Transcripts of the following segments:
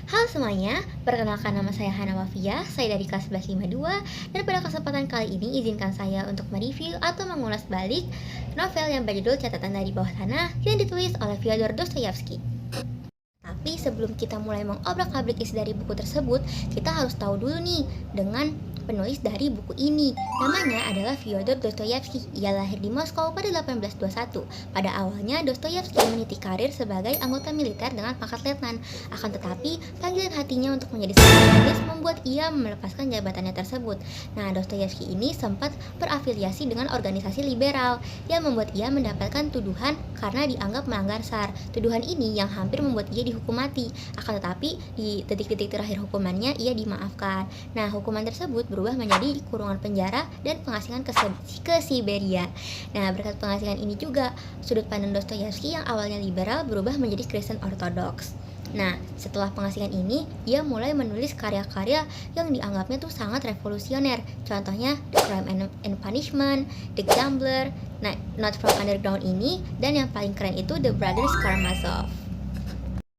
Halo semuanya, perkenalkan nama saya Hana Wafia, saya dari kelas 1152, dan pada kesempatan kali ini izinkan saya untuk mereview atau mengulas balik novel yang berjudul Catatan dari Bawah Tanah yang ditulis oleh Fyodor Dostoyevsky. Tapi sebelum kita mulai mengobrak-abrik isi dari buku tersebut, kita harus tahu dulu nih dengan penulis dari buku ini. Namanya adalah Fyodor Dostoyevsky. Ia lahir di Moskow pada 1821. Pada awalnya, Dostoyevsky meniti karir sebagai anggota militer dengan pangkat letnan. Akan tetapi, panggilan hatinya untuk menjadi seorang penulis membuat ia melepaskan jabatannya tersebut. Nah, Dostoyevsky ini sempat berafiliasi dengan organisasi liberal yang membuat ia mendapatkan tuduhan karena dianggap melanggar SAR. Tuduhan ini yang hampir membuat ia dihukum mati. Akan tetapi, di detik-detik terakhir hukumannya, ia dimaafkan. Nah, hukuman tersebut berubah menjadi kurungan penjara dan pengasingan ke Siberia. Nah, berkat pengasingan ini juga, sudut pandang Dostoyevsky yang awalnya liberal berubah menjadi Kristen Ortodoks. Nah, setelah pengasingan ini, ia mulai menulis karya-karya yang dianggapnya tuh sangat revolusioner. Contohnya The Crime and Punishment, The Gambler, nah, Not From Underground ini, dan yang paling keren itu The Brothers Karamazov.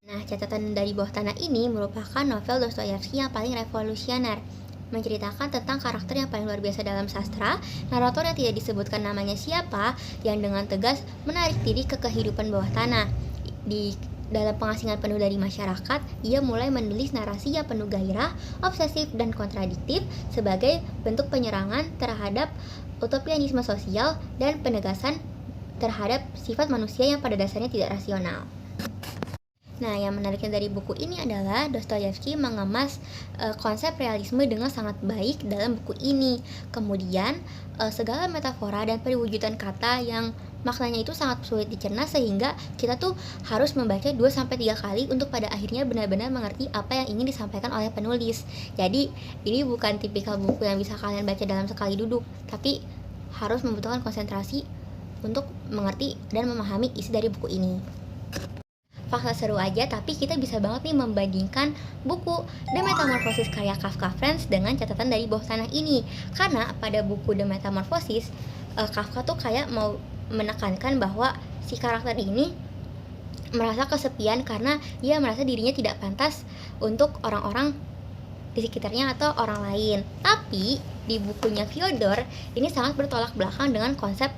Nah, Catatan dari Bawah Tanah ini merupakan novel Dostoyevsky yang paling revolusioner, menceritakan tentang karakter yang paling luar biasa dalam sastra, narator yang tidak disebutkan namanya siapa, yang dengan tegas menarik diri ke kehidupan bawah tanah. Di dalam pengasingan penuh dari masyarakat, ia mulai menulis narasi yang penuh gairah, obsesif, dan kontradiktif sebagai bentuk penyerangan terhadap utopianisme sosial dan penegasan terhadap sifat manusia yang pada dasarnya tidak rasional. Nah, yang menariknya dari buku ini adalah Dostoyevsky mengemas konsep realisme dengan sangat baik dalam buku ini. Kemudian, segala metafora dan perwujudan kata yang maknanya itu sangat sulit dicerna sehingga kita tuh harus membaca 2-3 kali untuk pada akhirnya benar-benar mengerti apa yang ingin disampaikan oleh penulis. Jadi, ini bukan tipikal buku yang bisa kalian baca dalam sekali duduk, tapi harus membutuhkan konsentrasi untuk mengerti dan memahami isi dari buku ini. Fakta seru aja, tapi kita bisa banget nih membandingkan buku The Metamorphosis karya Kafka Friends dengan Catatan dari Bawah Tanah ini. Karena pada buku The Metamorphosis, Kafka tuh kayak mau menekankan bahwa si karakter ini merasa kesepian karena dia merasa dirinya tidak pantas untuk orang-orang di sekitarnya atau orang lain. Tapi di bukunya Fyodor, ini sangat bertolak belakang dengan konsep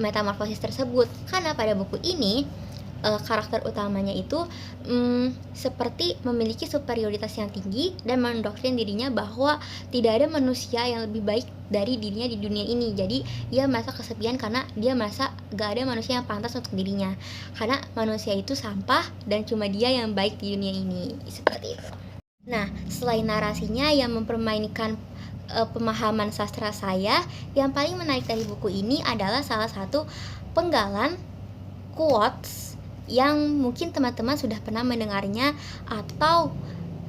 metamorfosis tersebut. Karena pada buku ini, karakter utamanya itu seperti memiliki superioritas yang tinggi dan mendoktrin dirinya bahwa tidak ada manusia yang lebih baik dari dirinya di dunia ini. Jadi ia merasa kesepian karena dia merasa gak ada manusia yang pantas untuk dirinya, karena manusia itu sampah dan cuma dia yang baik di dunia ini, seperti itu. Nah, selain narasinya yang mempermainkan pemahaman sastra saya, yang paling menarik dari buku ini adalah salah satu penggalan quotes yang mungkin teman-teman sudah pernah mendengarnya atau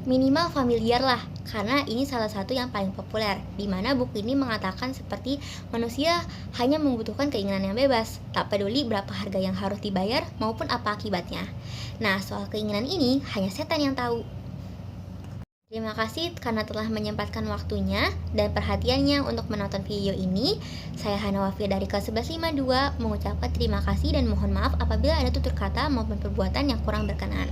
minimal familiar lah, karena ini salah satu yang paling populer, di mana buku ini mengatakan seperti manusia hanya membutuhkan keinginan yang bebas, tak peduli berapa harga yang harus dibayar maupun apa akibatnya. Nah, soal keinginan ini hanya setan yang tahu. Terima kasih karena telah menyempatkan waktunya dan perhatiannya untuk menonton video ini. Saya Hana Wafia dari kelas 1152 mengucapkan terima kasih dan mohon maaf apabila ada tutur kata maupun perbuatan yang kurang berkenan.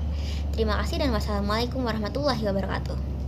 Terima kasih dan wassalamualaikum warahmatullahi wabarakatuh.